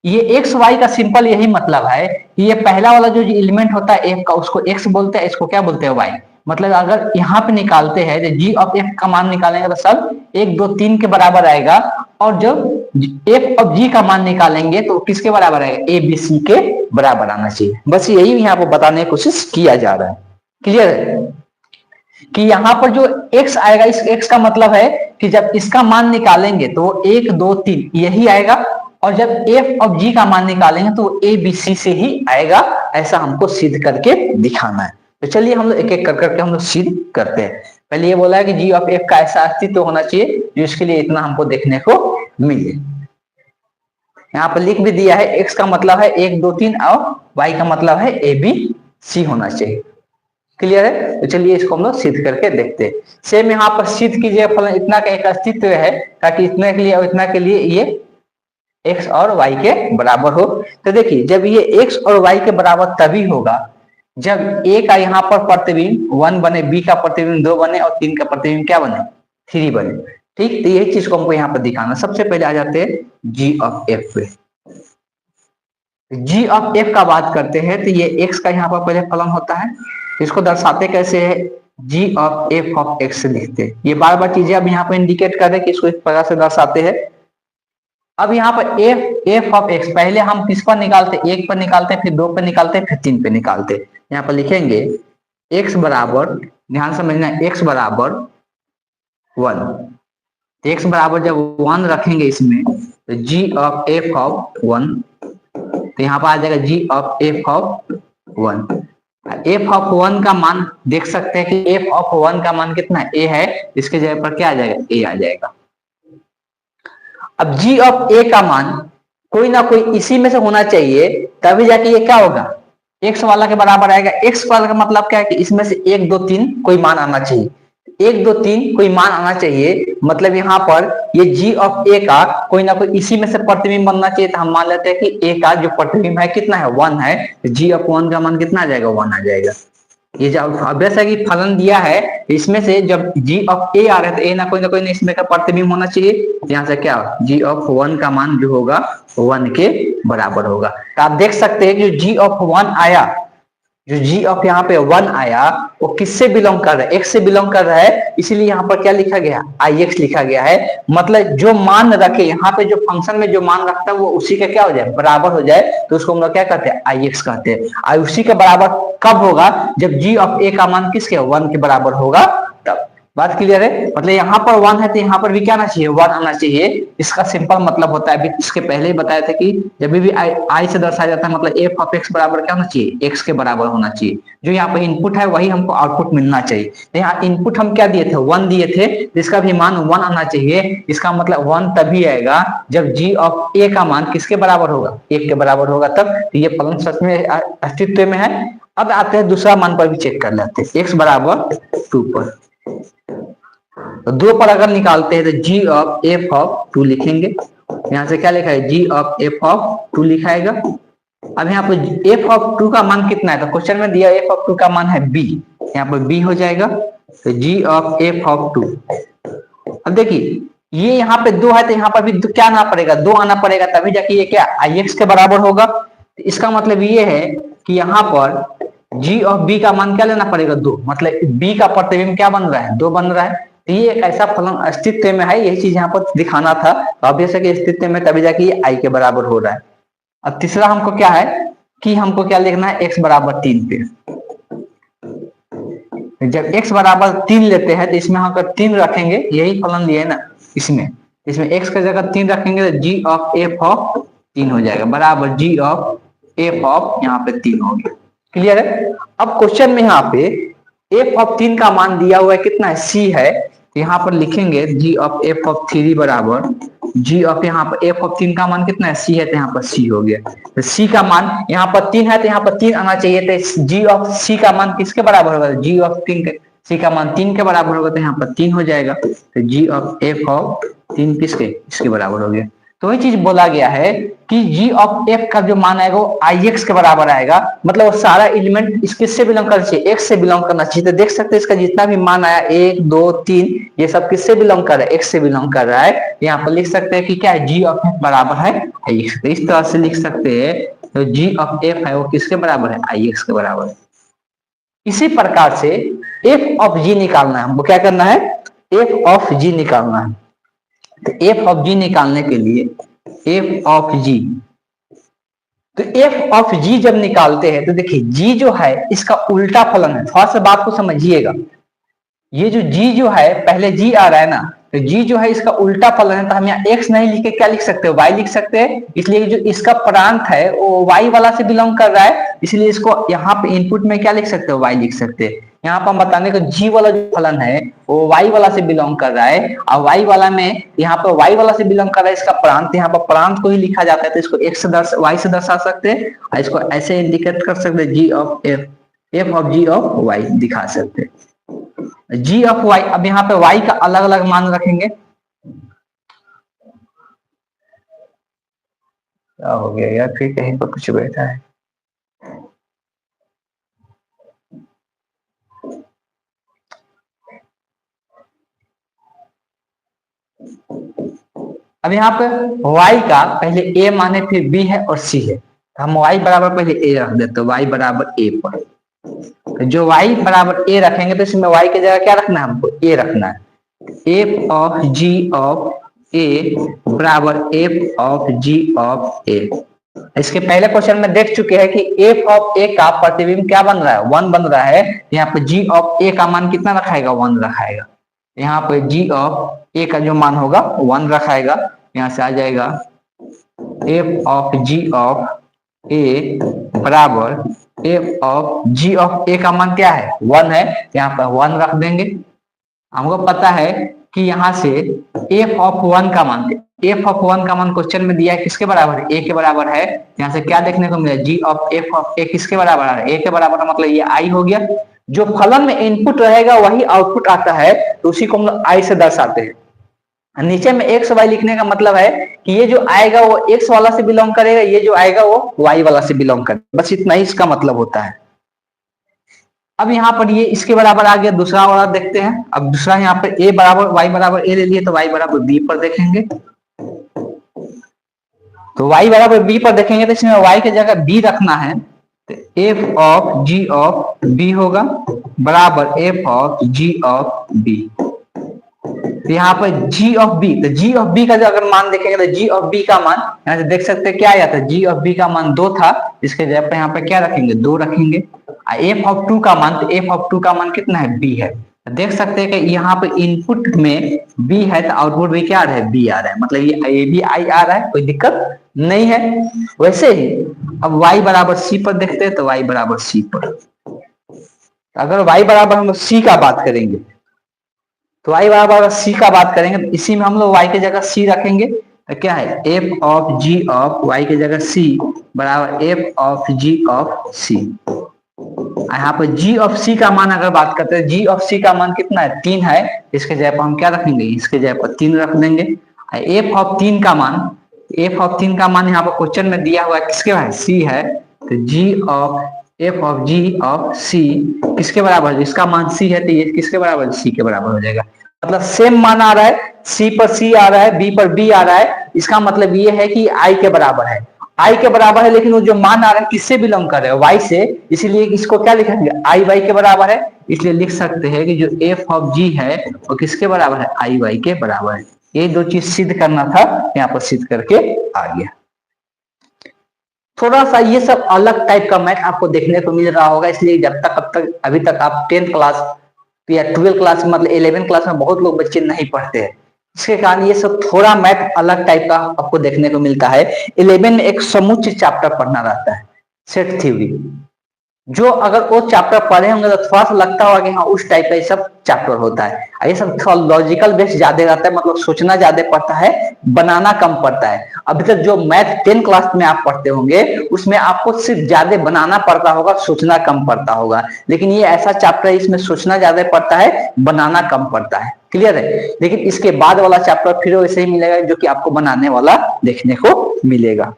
ये एक्स वाई का सिंपल यही मतलब है कि ये पहला वाला जो एलिमेंट होता है एफ का, उसको एक्स बोलते हैं, इसको क्या बोलते हैं, वाई। मतलब अगर यहाँ पे निकालते हैं तो जी ऑफ एफ का मान निकालेंगे तो सब 1 2 3 के बराबर आएगा, और जब एफ ऑफ जी का मान निकालेंगे तो किसके बराबर आएगा, ए बी सी के बराबर आना चाहिए। बस यही यहाँ पे बताने की कोशिश किया जा रहा है। क्लियर है कि यहाँ पर जो x आएगा, इस x का मतलब है कि जब इसका मान निकालेंगे तो 1 2 3 यही आएगा, और जब f ऑफ g का मान निकालेंगे तो a b c से ही आएगा। ऐसा हमको सिद्ध करके दिखाना है। तो चलिए हम लोग एक एक कर करके हम लोग सिद्ध करते हैं। पहले ये बोला है कि g ऑफ f का ऐसा अस्तित्व होना चाहिए जो इसके लिए इतना हमको देखने को मिले। यहाँ पर लिख भी दिया है, x का मतलब है 1 2 3 और y का मतलब है a b c होना चाहिए। क्लियर है। तो चलिए इसको हम लोग सिद्ध करके देखते हैं। सेम यहाँ पर सिद्ध कीजिए फलन इतना का एक अस्तित्व है ताकि इतने के लिए और इतना के लिए ये x और y के बराबर हो। तो देखिए जब ये x और y के बराबर तभी होगा जब a का यहाँ पर प्रतिबिंब 1 बने, b का प्रतिबिंब 2 बने, और 3 का प्रतिबिंब क्या बने, 3 बने। ठीक, तो यही चीज को हमको यहाँ पर दिखाना। सबसे पहले आ जाते हैं g ऑफ f पे। g ऑफ f का बात करते हैं तो ये x का यहाँ पर पहले फलन होता है। इसको दर्शाते कैसे है, g of f of x से लिखते हैं। ये बार बार चीजें अब यहाँ पे इंडिकेट कर रहे हैं कि इसको इस प्रकार से दर्शाते हैं। अब यहाँ पर f ऑफ x पहले हम किस पर निकालते, 1 पर निकालते हैं, फिर 2 पर निकालते हैं, फिर 3 पे निकालते हैं। यहाँ पर लिखेंगे x बराबर, ध्यान समझना, x बराबर 1। x बराबर जब 1 रखेंगे इसमें तो g ऑफ f ऑफ 1, तो यहाँ पर आ जाएगा g of f of 1। f of 1 का मान देख सकते हैं कि f ऑफ 1 का मान कितना a है, इसके जगह पर क्या आ जाएगा, a आ जाएगा। अब g ऑफ a का मान कोई ना कोई इसी में से होना चाहिए, तभी जाके ये क्या होगा, एक्स वाला के बराबर आएगा। एक्स वाला का मतलब क्या है कि इसमें से एक दो तीन कोई मान आना चाहिए, एक दो तीन कोई मान आना चाहिए, मतलब यहाँ पर ये जी ऑफ ए का कोई ना कोई इसी में से प्रतिबिंब बनना चाहिए। तो हम मान लेते हैं कि ए का जो प्रतिबिंब है कितना है, वन है, तो जी ऑफ वन का मान कितना आ जाएगा, वन आ जाएगा। ये जो अभ्यास है कि फलन दिया है, इसमें से जब जी ऑफ ए आ रहा है तो ए ना कोई इसमें का प्रतिबिंब होना चाहिए। यहाँ से क्या जी ऑफ वन का मान जो होगा वन के बराबर होगा। तो आप देख सकते हैं कि जो जी ऑफ वन आया, जो जी ऑफ यहाँ पे वन आया, वो किससे बिलोंग कर रहा है, एक्स से बिलोंग कर रहा है, इसीलिए यहाँ पर क्या लिखा गया, आई एक्स लिखा गया है। मतलब जो मान रखे यहाँ पे, जो फंक्शन में जो मान रखता है वो उसी का क्या हो जाए, बराबर हो जाए, तो उसको हम लोग क्या कहते हैं, आई एक्स कहते हैं। आई उसी के बराबर कब होगा, जब जी ऑफ ए का मान किसके, वन के बराबर होगा तब। बात क्लियर है, मतलब यहाँ पर वन है तो यहाँ पर भी क्या आना चाहिए, वन आना चाहिए। इसका सिंपल मतलब होता है, अभी इसके पहले ही बताया था कि जब भी आई से दर्शाया जाता है, मतलब एफ ऑफ एक्स बराबर क्या होना चाहिए, एक्स के बराबर होना चाहिए। जो यहाँ पे इनपुट है वही हमको आउटपुट मिलना चाहिए। तो यहाँ इनपुट हम क्या दिए थे, वन दिए थे, इसका भी मान वन आना चाहिए। इसका मतलब वन तभी आएगा जब जी ऑफ ए का मान किसके बराबर होगा, एक के बराबर होगा तब। तो ये फलन सच में अस्तित्व में है। अब आते हैं दूसरा मान पर भी चेक कर लेते हैं, एक्स बराबर 2 पर। तो 2 पर अगर निकालते हैं तो जी ऑफ एफ ऑफ 2 लिखेंगे। यहाँ से क्या लिखा है, जी ऑफ एफ ऑफ 2 लिखाएगा। अब यहाँ पे एफ ऑफ 2 का मान कितना है, तो क्वेश्चन में दिया एफ ऑफ 2 का मान है बी, यहाँ पर बी हो जाएगा। तो जी ऑफ एफ ऑफ 2, अब देखिए ये यहाँ पे 2 है तो यहाँ पर भी क्या आना पड़ेगा, 2 आना पड़ेगा, तभी जाके ये क्या आई एक्स के बराबर होगा। तो इसका मतलब ये है कि यहाँ पर जी ऑफ बी का मान क्या लेना पड़ेगा, 2, मतलब बी का प्रतिबिंब क्या बन रहा है, 2 बन रहा है। तो ये एक ऐसा फलन अस्तित्व में है, यही चीज यहाँ पर दिखाना था। तो अब जैसे कि अस्तित्व में तभी जाके ये आई के बराबर हो रहा है। अब तीसरा हमको क्या है कि हमको क्या लिखना है, एक्स बराबर 3 पे। जब एक्स बराबर 3 लेते हैं तो इसमें हम 3 रखेंगे, यही फलन लिए ना, इसमें एक्स की जगह 3 रखेंगे तो जी ऑफ एफ ऑफ 3 हो जाएगा, बराबर जी ऑफ एफ ऑफ यहाँ पे 3 हो गया। क्लियर है। अब क्वेश्चन में यहाँ पे एफ ऑफ 3 का मान दिया हुआ है कितना है, सी है। तो यहाँ पर लिखेंगे जी ऑफ एफ ऑफ 3 बराबर जी ऑफ, यहाँ पर एफ ऑफ 3 का मान कितना है, सी है, तो यहाँ पर सी हो गया। तो सी का मान यहाँ पर 3 है तो यहाँ पर 3 आना चाहिए, तो जी ऑफ सी का मान किसके बराबर होगा, जी ऑफ 3 के, सी का मान 3 के बराबर होगा, तो यहाँ पर 3 हो जाएगा। तो जी ऑफ एफ ऑफ 3 किसके, इसके बराबर हो गया। तो वही चीज बोला गया है कि जी ऑफ एफ का जो मान आएगा वो आई एक्स के बराबर आएगा, मतलब वो सारा एलिमेंट इससे बिलोंग करना चाहिए, एक्स से बिलोंग करना चाहिए। तो देख सकते हैं इसका जितना भी मान आया 1 2 3, ये सब किससे बिलोंग कर रहा है, एक्स से बिलोंग कर रहा है। यहाँ पर लिख सकते हैं कि क्या है, जी ऑफ एफ बराबर है आई एक्स। तो इस तरह से लिख सकते हैं, तो जी ऑफ एफ है वो किसके बराबर है, आई एक्स के बराबर है। इसी प्रकार से एफ ऑफ जी निकालना है हमको, क्या करना है, एफ ऑफ जी निकालना है। तो एफ ऑफ जी निकालने के लिए एफ ऑफ जी, तो एफ ऑफ जी जब निकालते हैं तो देखिए जी जो है इसका उल्टा फलन है। थोड़ा सा बात को समझिएगा, ये जो जी जो है पहले जी आ रहा है ना, तो जी जो है इसका उल्टा फलन है। तो हम यहाँ एक्स नहीं लिख के क्या लिख सकते हो, वाई लिख सकते हैं। इसलिए जो इसका प्रांत है वो वाई वाला से बिलोंग कर रहा है, इसलिए इसको यहाँ पे इनपुट में क्या लिख सकते हो, वाई लिख सकते हैं। यहाँ पर हम बताने को जी वाला जो फलन है वो वाई वाला से बिलोंग कर रहा है, और वाई वाला में यहाँ पर वाई वाला से बिलोंग कर रहा है इसका प्रांत, यहाँ पर प्रांत को ही लिखा जाता है। तो इसको एक्स से वाई से दर्शा सकते हैं, और इसको ऐसे इंडिकेट कर सकते हैं, g of f, f of g of y दिखा सकते हैं, जी ऑफ वाई। अब यहाँ पे वाई का अलग अलग मान रखेंगे। क्या हो गया यार, फिर कहीं पर कुछ बैठा है। अब यहाँ पे y का पहले a माने, फिर b है और c है। तो हम y बराबर पहले a रख देते, तो y बराबर a पर। तो जो y बराबर a रखेंगे तो इसमें y की जगह क्या रखना है, हमको a रखना है। f of g of a बराबर f of g of a। इसके पहले क्वेश्चन में देख चुके हैं कि f ऑफ a का प्रतिबिंब क्या बन रहा है, 1 बन रहा है। यहाँ पे g ऑफ a का मान कितना रखाएगा, 1 रखाएगा। यहाँ पे g ऑफ a का जो मान होगा 1 रखाएगा। यहाँ से आ जाएगा f of g of a बराबर f of g of a का मान क्या है, 1 है, यहाँ पर 1 रख देंगे। हमको पता है कि यहाँ से एफ ऑफ वन का मान, एफ ऑफ वन का मान क्वेश्चन में दिया है किसके बराबर है, ए के बराबर है। यहाँ से क्या देखने को मिला, जी ऑफ एफ ऑफ ए किसके बराबर है, ए के बराबर है, मतलब ये आई हो गया। जो फलन में इनपुट रहेगा वही आउटपुट आता है, तो उसी को हम लोग आई से दर्शाते हैं। नीचे में एक्स वाई लिखने का मतलब है कि ये जो आएगा वो एक्स वाला से बिलोंग करेगा, ये जो आएगा वो वाई वाला से बिलोंग करेगा, बस इतना ही इसका मतलब होता है। अब यहाँ पर ये इसके बराबर आ गया, दूसरा वाला देखते हैं। अब दूसरा यहाँ पर ए बराबर वाई बराबर ए ले लिए, तो वाई बराबर बी पर देखेंगे, तो y बराबर b पर देखेंगे तो इसमें y की जगह b रखना है, तो f of g of b होगा बराबर f of g of b। तो यहाँ पर g ऑफ b, तो g ऑफ b का जो अगर मान देखेंगे तो g ऑफ b का मान यहाँ से देख सकते हैं क्या आया था, g ऑफ b का मान 2 था, इसके जगह पर यहाँ पर क्या रखेंगे 2 रखेंगे। f ऑफ 2 का मान, तो f ऑफ 2 का मान कितना है b है। देख सकते हैं कि यहाँ पे इनपुट में b है तो आउटपुट भी क्या आ रहा है b आ रहा है, मतलब ये भी आई आ रहा है, कोई दिक्कत नहीं है। वैसे ही अब y बराबर c पर देखते हैं, तो y बराबर c पर, अगर y बराबर हम लोग c का बात करेंगे, तो y बराबर c का बात करेंगे तो इसी में हम लोग y की जगह c रखेंगे, तो क्या है f of g of y की जगह c बराबर f of g of c। यहाँ पर g ऑफ c का मान अगर बात करते हैं, g ऑफ c का मान कितना है 3 है, इसके जगह पर हम क्या रखेंगे, इसके जगह पर 3 रख देंगे। f ऑफ 3 का मान, f ऑफ 3 का मान यहाँ पर क्वेश्चन में दिया हुआ है किसके है, c है, तो g of f of g of c किसके बराबर है, इसका मान c है, तो ये किसके बराबर है, c के बराबर हो जाएगा। मतलब सेम मान आ रहा है, c पर c आ रहा है, b पर b आ रहा है, इसका मतलब ये है कि i के बराबर है, i के बराबर है, लेकिन वो जो मान आ रहा है किससे बिलोंग कर रहा है, y से, इसीलिए इसको क्या लिखेंगे i y के बराबर है। इसलिए लिख सकते हैं कि जो f ऑफ g है वो किसके बराबर है, i y के बराबर है। ये दो चीज सिद्ध करना था, यहाँ पर सिद्ध करके आ गया। थोड़ा सा ये सब अलग टाइप का मैथ आपको देखने को मिल रहा होगा, इसलिए जब तक अब तक अभी तक आप 10th क्लास या 12th क्लास मतलब 11th क्लास में बहुत लोग बच्चे नहीं पढ़ते हैं, इसके कारण ये सब थोड़ा मैथ अलग टाइप का आपको देखने को मिलता है। 11 में एक समुच्चय चैप्टर पढ़ना रहता है, सेट थ्योरी, जो अगर वो चैप्टर पढ़े होंगे तो थोड़ा सा लगता होगा कि हाँ उस टाइप का ये सब चैप्टर होता है। ये सब थोड़ा लॉजिकल बेस ज्यादा रहता है, मतलब सोचना ज्यादा पड़ता है, बनाना कम पड़ता है। अभी तक जो मैथ 10 क्लास में आप पढ़ते होंगे उसमें आपको सिर्फ ज्यादा बनाना पड़ता होगा, सोचना कम पड़ता होगा, लेकिन ये ऐसा चैप्टर है इसमें सोचना ज्यादा पड़ता है, बनाना कम पड़ता है। क्लियर है। लेकिन इसके बाद वाला चैप्टर फिर वैसे ही मिलेगा जो कि आपको बनाने वाला देखने को मिलेगा।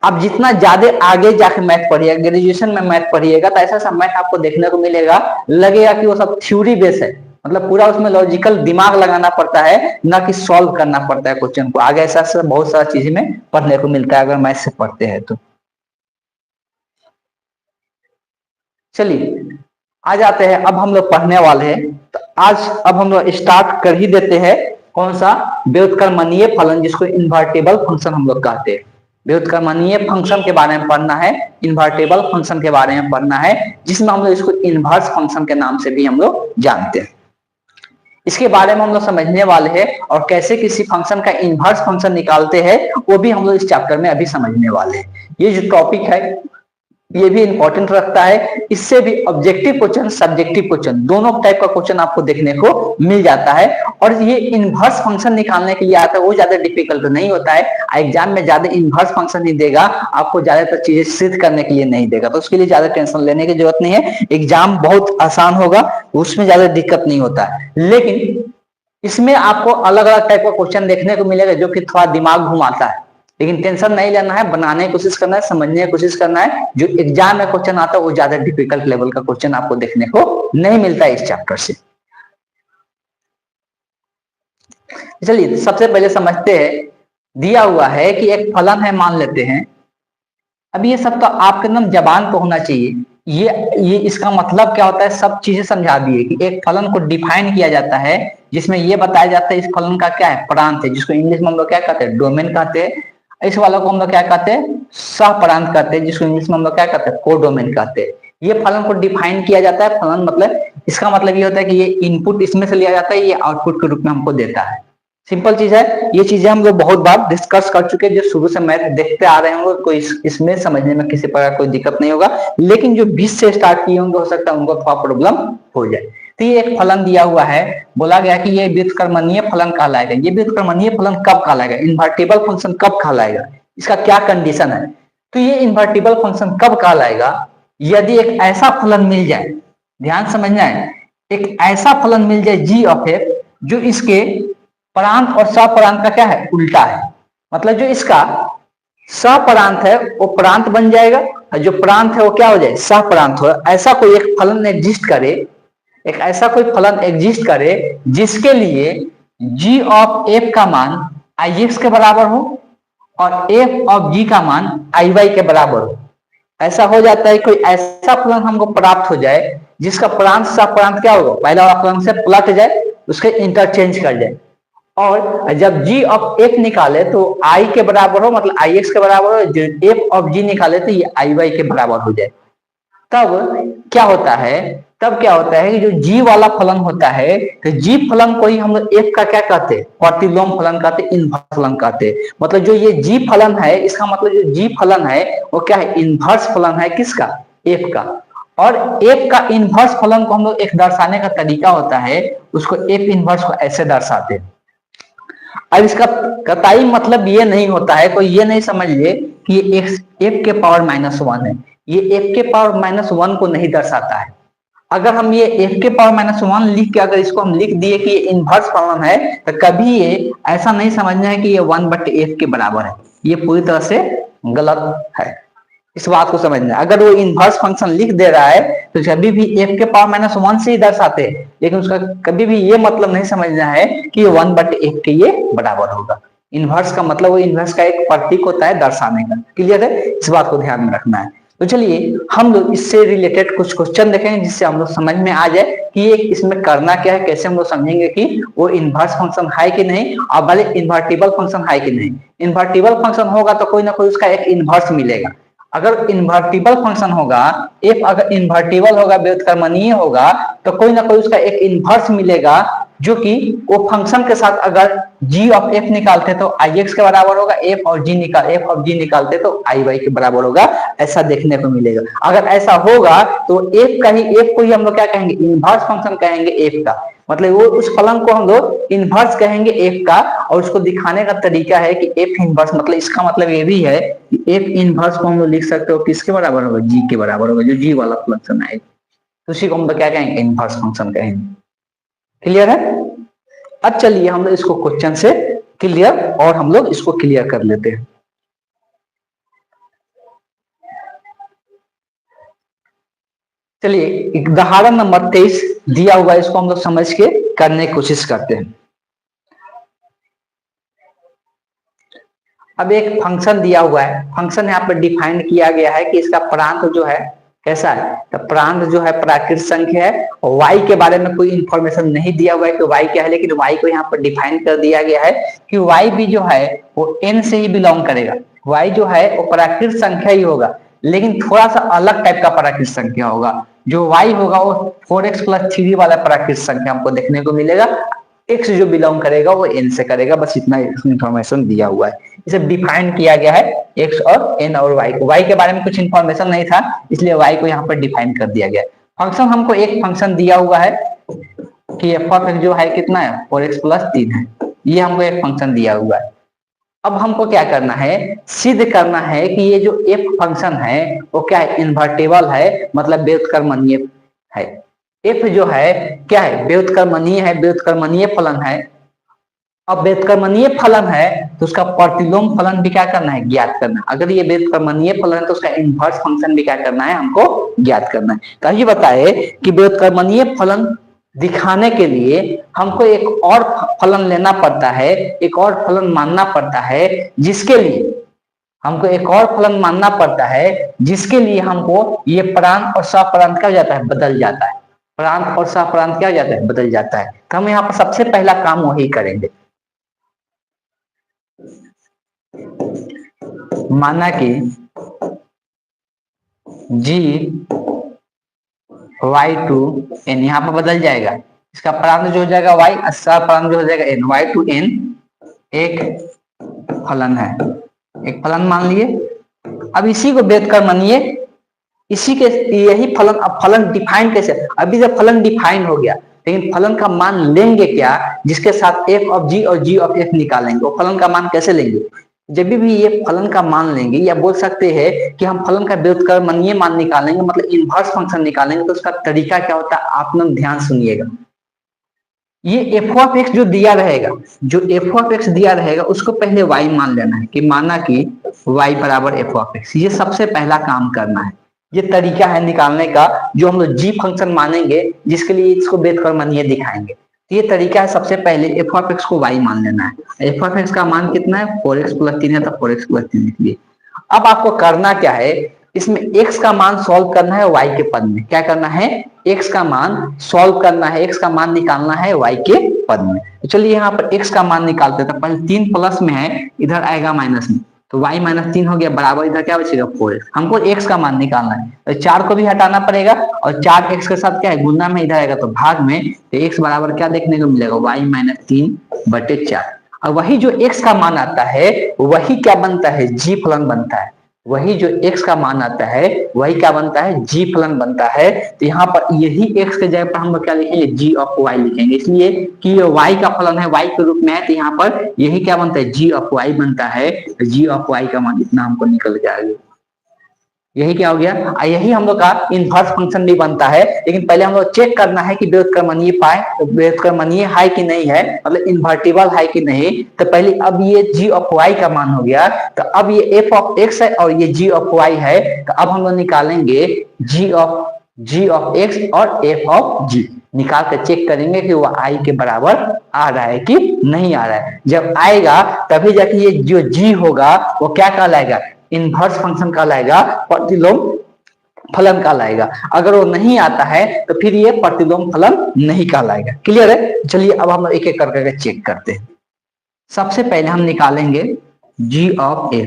अब जितना ज्यादा आगे जाके मैथ पढ़िएगा, ग्रेजुएशन में मैथ पढ़िएगा, तो ऐसा मैथ आपको देखने को मिलेगा, लगेगा कि वो सब थ्योरी बेस है, मतलब पूरा उसमें लॉजिकल दिमाग लगाना पड़ता है, ना कि सॉल्व करना पड़ता है क्वेश्चन को। आगे ऐसा बहुत सारा चीज में पढ़ने को मिलता है अगर मैथ से पढ़ते हैं तो। चलिए आ जाते हैं, अब हम लोग पढ़ने वाले हैं, तो आज अब हम लोग स्टार्ट कर ही देते हैं। कौन सा, व्युत्क्रमणीय फलन, जिसको इन्वर्टेबल फंक्शन हम लोग कहते हैं। व्युत्क्रमणीय फंक्शन के बारे में पढ़ना है, इन्वर्टेबल फंक्शन के बारे में पढ़ना है, जिसमें हम लोग इसको इनवर्स फंक्शन के नाम से भी हम लोग जानते हैं। इसके बारे में हम लोग समझने वाले हैं, और कैसे किसी फंक्शन का इनवर्स फंक्शन निकालते हैं वो भी हम लोग इस चैप्टर में अभी समझने वाले हैं। ये जो टॉपिक है ये भी इंपॉर्टेंट रखता है, इससे भी ऑब्जेक्टिव क्वेश्चन, सब्जेक्टिव क्वेश्चन, दोनों टाइप का क्वेश्चन आपको देखने को मिल जाता है। और ये इनवर्स फंक्शन निकालने के लिए आता है, वो ज्यादा डिफिकल्ट नहीं होता है। एग्जाम में ज्यादा इनवर्स फंक्शन नहीं देगा आपको, ज्यादातर चीजें सिद्ध करने के लिए नहीं देगा, तो उसके लिए ज्यादा टेंशन लेने की जरूरत नहीं है। एग्जाम बहुत आसान होगा, उसमें ज्यादा दिक्कत नहीं होता है। लेकिन इसमें आपको अलग अलग टाइप का क्वेश्चन देखने को मिलेगा जो कि थोड़ा दिमाग घुमाता है, लेकिन टेंशन नहीं लेना है, बनाने की कोशिश करना है, समझने की कोशिश करना है। जो एग्जाम में क्वेश्चन आता है वो ज्यादा डिफिकल्ट लेवल का क्वेश्चन आपको देखने को नहीं मिलता है इस चैप्टर से। चलिए सबसे पहले समझते हैं, दिया हुआ है कि एक फलन है, मान लेते हैं। अब ये सब तो आपके एकदम जबान पे होना चाहिए। ये इसका मतलब क्या होता है, सब चीजें समझा दिए कि एक फलन को डिफाइन किया जाता है, जिसमें ये बताया जाता है इस फलन का क्या है, प्रांत है, जिसको इंग्लिश में हम लोग क्या कहते हैं, डोमेन कहते हैं। इस वाला को हम लोग क्या कहते हैं, सहप्रांत कहते हैं, जिसको इंग्लिश में हम लोग क्या कहते हैं, कोडोमेन कहते हैं। ये फलन को डिफाइन किया जाता है। फलन मतलब, इसका मतलब ये होता है कि ये इनपुट इसमें से लिया जाता है, ये आउटपुट के रूप में हमको देता है। सिंपल चीज है, ये चीजें हम लोग बहुत बार डिस्कस कर चुके हैं, जो शुरू से मैथ देखते आ रहे होंगे, कोई इसमें समझने में किसी प्रकार कोई दिक्कत नहीं होगा। लेकिन जो 20 से स्टार्ट किए होंगे, हो सकता है उनको थोड़ा प्रॉब्लम हो जाए। तो ये एक फलन दिया हुआ है, बोला गया कि ये व्युत्क्रमणीय फलन कहलाएगा। ये व्युत्क्रमणीय फलन कब कहलाएगा, इन्वर्टिबल फंक्शन कब कहलाएगा, इसका क्या कंडीशन है। तो ये इन्वर्टिबल फंक्शन कब कहलाएगा, यदि एक ऐसा फलन मिल जाए, ध्यान समझना है, एक ऐसा फलन मिल जाए जी ऑफ एफ जो इसके प्रांत और सपरांत का क्या है, उल्टा है। मतलब जो इसका सपरांत है वो प्रांत बन जाएगा और जो प्रांत है वो क्या हो जाए, सहप्रांत हो। ऐसा कोई एक फलन एग्जिस्ट करे, एक ऐसा कोई फलन एग्जिस्ट करे जिसके लिए g ऑफ f का मान ix के बराबर हो और f ऑफ g का मान iy के बराबर हो। ऐसा हो जाता है, कोई ऐसा फलन हमको प्राप्त हो जाए जिसका प्रांत सहप्रांत क्या होगा, पहला वाला फलन से पलट जाए, उसके इंटरचेंज कर जाए, और जब g ऑफ f निकाले तो i के बराबर हो, मतलब ix के बराबर हो, f ऑफ g निकाले तो ये iy के बराबर हो जाए। तब क्या होता है, तब क्या होता है कि जो g वाला फलन होता है, तो g फलन को ही हम लोग f का क्या कहते हैं, प्रतिलोम फलन कहते हैं, इनवर्स फलन कहते हैं। मतलब जो ये g फलन है, इसका मतलब जो g फलन है वो क्या है, इनवर्स फलन है किसका, f का। और f का इनवर्स फलन को हम लोग एक दर्शाने का तरीका होता है, उसको f इनवर्स को ऐसे दर्शाते हैं। अब इसका कतई मतलब ये नहीं होता है, कोई ये नहीं समझ ले कि ये f के पावर -1 है, ये f के पावर -1 को नहीं दर्शाता है। अगर हम ये f के पावर -1 लिख के अगर इसको हम लिख दिए कि ये इनवर्स फलन है, तो कभी ये ऐसा नहीं समझना है कि ये 1/f के बराबर है, ये पूरी तरह से गलत है। इस बात को समझना, अगर वो इनवर्स फंक्शन लिख दे रहा है तो कभी भी f के पावर -1 से ही दर्शाते हैं, लेकिन उसका कभी भी ये मतलब नहीं समझना है कि ये 1/f के ये बराबर होगा। इनवर्स का मतलब वो इनवर्स का एक प्रतीक होता है दर्शाने का। क्लियर है, इस बात को ध्यान में रखना है। तो चलिए हम लोग इससे रिलेटेड कुछ क्वेश्चन देखेंगे जिससे हम लोग समझ में आ जाए कि ये इसमें करना क्या है, कैसे हम लोग समझेंगे कि वो इनवर्स फंक्शन है कि नहीं, और भले इन्वर्टिबल फंक्शन है कि नहीं। इन्वर्टिबल फंक्शन होगा तो कोई ना कोई उसका एक इनवर्स मिलेगा। अगर इन्वर्टिबल फंक्शन होगा, f अगर इन्वर्टिबल होगा, व्युत्क्रमणीय होगा, तो कोई ना कोई उसका एक इनवर्स मिलेगा, जो कि वो फंक्शन के साथ अगर g ऑफ f निकालते तो ix के बराबर होगा, f ऑफ g निकालते तो iy के बराबर होगा। ऐसा देखने को मिलेगा। अगर ऐसा होगा तो f को ही हम लोग क्या कहेंगे, इनवर्स फंक्शन कहेंगे f का। मतलब वो उस फलन को हम लोग इनवर्स कहेंगे f का, और उसको दिखाने का तरीका है कि f इनवर्स, मतलब इसका मतलब ये भी है कि f इनवर्स को हम लोग लिख सकते हो किसके बराबर होगा, g के बराबर होगा, जो g वाला फंक्शन है, तो उसी को हम लोग क्या कहेंगे, इनवर्स फंक्शन कहेंगे। क्लियर है। अब चलिए हम लोग इसको क्वेश्चन से क्लियर, और हम लोग इसको क्लियर कर लेते हैं। चलिए उदाहरण नंबर 23 दिया हुआ है, इसको हम लोग समझ के करने की कोशिश करते हैं। अब एक फंक्शन दिया हुआ है, फंक्शन यहाँ पर डिफाइन किया गया है कि इसका प्रांत जो है कैसा है, तो प्रांत जो है प्राकृत संख्या है, और y के बारे में कोई इंफॉर्मेशन नहीं दिया हुआ है कि y क्या है, लेकिन y को यहाँ पर डिफाइन कर दिया गया है कि y भी जो है वो n से ही बिलोंग करेगा। y जो है वो प्राकृत संख्या ही होगा, लेकिन थोड़ा सा अलग टाइप का प्राकृत संख्या होगा। जो y होगा वो 4x + 3 वाला प्राकृत संख्या हमको देखने को मिलेगा। x जो बिलोंग करेगा वो n से करेगा, बस इतना इंफॉर्मेशन दिया हुआ है। इसे डिफाइन किया गया है x और n और y को। y के बारे में कुछ इंफॉर्मेशन नहीं था, इसलिए y को यहाँ पर डिफाइन कर दिया गया है। फंक्शन हमको एक फंक्शन दिया हुआ है कि f जो है कितना है, 4x + 3 है, ये हमको एक फंक्शन दिया हुआ है। अब हमको क्या करना है, सिद्ध करना है कि ये जो f फंक्शन है वो क्या है, इन्वर्टिबल है, मतलब व्युत्क्रमणीय है। f जो है क्या है, व्युत्क्रमणीय है, व्युत्क्रमणीय फलन है। अब व्युत्क्रमणीय फलन है तो उसका प्रतिलोम फलन भी क्या करना है, ज्ञात करना है। अगर ये व्युत्क्रमणीय फलन है तो उसका इनवर्स फंक्शन भी क्या करना है, हमको ज्ञात करना है। तो ये बताए कि व्युत्क्रमणीय फलन दिखाने के लिए हमको एक और फलन लेना पड़ता है, एक और फलन मानना पड़ता है, जिसके लिए हमको एक और फलन मानना पड़ता है, जिसके लिए हमको ये प्रांत और सप्रांत क्या हो जाता है, बदल जाता है। प्रांत और सप्रांत क्या हो जाता है, बदल जाता है। तो हम यहाँ पर सबसे पहला काम वही करेंगे। माना कि g y to n यहाँ पर बदल जाएगा, इसका प्रांत जो हो जाएगा y, सप्रांत जो हो जाएगा n, y to n एक फलन है, एक फलन मान लिए। अब इसी को व्युत्क्रमणीय, इसी के यही फलन, अब फलन डिफाइन कैसे, अभी जब फलन डिफाइन हो गया लेकिन फलन का मान लेंगे क्या, जिसके साथ f ऑफ g और g ऑफ f निकालेंगे। वो फलन का मान कैसे लेंगे, जब भी ये फलन का मान लेंगे, या बोल सकते हैं कि हम फलन का व्युत्क्रमणीय मान निकालेंगे, मतलब इनवर्स फंक्शन निकालेंगे, तो उसका तरीका क्या होता है आप लोग ध्यान सुनिएगा। ये एफ ऑफ एक्स जो दिया रहेगा, जो एफ ऑफ एक्स दिया रहेगा उसको पहले y मान लेना है, कि माना कि y बराबर एफ ऑफ एक्स, ये सबसे पहला काम करना है। ये तरीका है निकालने का, जो हम लोग g फंक्शन मानेंगे, जिसके लिए इसको व्युत्क्रमणीय दिखाएंगे। तो ये तरीका है, सबसे पहले एफ ऑफ एक्स को y मान लेना है। एफ ऑफ एक्स का मान कितना है, 4x प्लस 3 है, तो 4x प्लस 3 लिख लिए। अब आपको करना क्या है, इसमें x का मान सॉल्व करना है y के पद में। क्या करना है, x का मान सॉल्व करना है, x का मान निकालना है y के पद में। तो चलिए यहाँ पर x का मान निकालते हैं। तो पहले 3 प्लस में है, इधर आएगा माइनस में, तो y माइनस 3 हो गया, बराबर इधर क्या बचेगा 4x। हमको x का मान निकालना है, तो 4 को भी हटाना पड़ेगा, और 4x के साथ क्या है गुणा में, इधर आएगा तो भाग में, तो x बराबर क्या देखने को मिलेगा, y माइनस 3/4। और वही जो x का मान आता है वही क्या बनता है, g फलन बनता है। वही जो x का मान आता है वही क्या बनता है, g फलन बनता है। तो यहाँ पर यही x के जगह पर हम लोग क्या लिखेंगे, g ऑफ y लिखेंगे, इसलिए कि ये y का फलन है, y के रूप में है, तो यहाँ पर यही क्या बनता है, g ऑफ y बनता है। g ऑफ y का मान इतना हमको निकल जाएगा। यही क्या हो गया, यही हम लोग का इनवर्स फंक्शन भी बनता है। लेकिन पहले हम लोग चेक करना है कि व्युत्क्रमणीय व्युत्क्रमणीय है कि नहीं है, मतलब इन्वर्टिबल है कि नहीं। तो पहले अब ये g ऑफ y का मान हो गया, तो अब ये f ऑफ x है और ये g ऑफ y है, तो अब हम लोग निकालेंगे g ऑफ x और f ऑफ g, निकाल कर चेक करेंगे कि वो i के बराबर आ रहा है कि नहीं आ रहा है। जब आएगा तभी जाके ये जो g होगा वो क्या कहलाएगा, इनवर्स फंक्शन कहलाएगा, प्रतिलोम फलन कहलाएगा। अगर वो नहीं आता है तो फिर ये प्रतिलोम फलन नहीं कहलाएगा। क्लियर है, चलिए अब हम एक एक करके चेक करते हैं। सबसे पहले हम निकालेंगे g ऑफ f।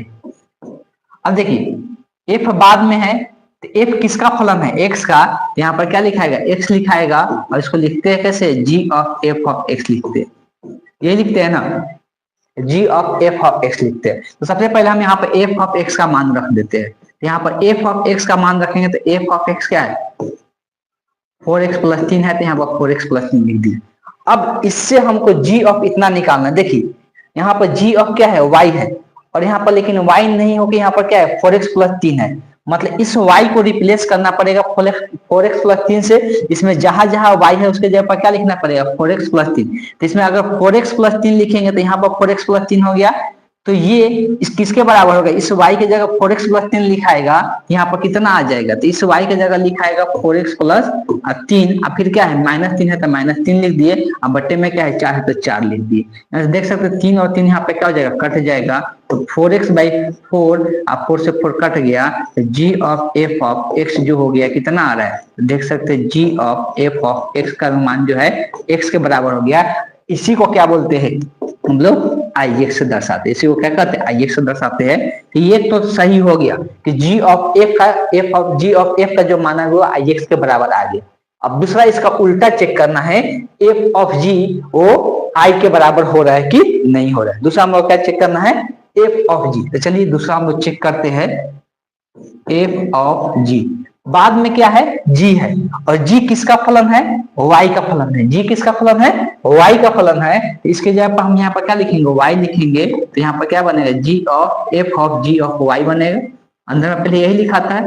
अब देखिए f बाद में है, तो f किसका फलन है, x का, यहाँ पर क्या लिखाएगा, x लिखाएगा, और इसको लिखते हैं कैसे, g of f of x लिखते हैं, ये लिखते हैं ना, g of f of x लिखते हैं। तो सबसे पहले हम यहाँ पर f ऑफ x का मान रख देते हैं। यहाँ पर f ऑफ x का मान रखेंगे, तो f ऑफ x क्या है, 4x प्लस 3 है, तो यहाँ पर 4x प्लस 3 लिख दिए। अब इससे हमको g ऑफ इतना निकालना है। देखिए यहाँ पर g ऑफ क्या है, y है, और यहाँ पर लेकिन y नहीं होगी, यहाँ पर क्या है 4x प्लस 3 है, मतलब इस y को रिप्लेस करना पड़ेगा 4x प्लस 3 से। इसमें जहां जहां y है उसके जगह पर क्या लिखना पड़ेगा, 4x प्लस 3। तो इसमें अगर 4x प्लस 3 लिखेंगे तो यहाँ पर 4x प्लस 3 हो गया, तो ये इस किसके बराबर होगा, इस y के जगह 4x प्लस 3 लिखाएगा, यहाँ पर कितना आ जाएगा, तो इस y के जगह लिखाएगा 4x प्लस 3, और फिर क्या है माइनस 3 है तो माइनस 3 लिख दिए, और बट्टे में क्या है 4 है तो 4 लिख दिए। देख सकते हैं 3 और 3 यहाँ पे क्या हो जाएगा, कट जाएगा, तो 4x बाई 4, 4 से 4 कट गया, तो g of f of x जो हो गया कितना आ रहा है, देख सकते हैं g of f of x का मान जो है x के बराबर हो गया। इसी को क्या बोलते हैं हम लोग, ix से दर्शाते हैं, इसी को क्या कहते हैं, ix से दर्शाते हैं। तो ये तो सही हो गया कि g ऑफ f का जो माना है वो ix के बराबर आ गया। अब दूसरा इसका उल्टा चेक करना है, f ऑफ g वो i के बराबर हो रहा है कि नहीं हो रहा है। दूसरा हम लोग क्या चेक करना है, f ऑफ g। तो चलिए दूसरा हम लोग चेक करते हैं, f ऑफ g बाद में क्या है, g है, और g किसका फलन है, y का फलन है। g किसका फलन है, y का फलन है। तो इसके जगह पर हम यहाँ पर क्या लिखेंगे, y लिखेंगे, तो यहाँ पर क्या बनेगा, g of f of g of y बनेगा। अंदर में पहले यही लिखा था,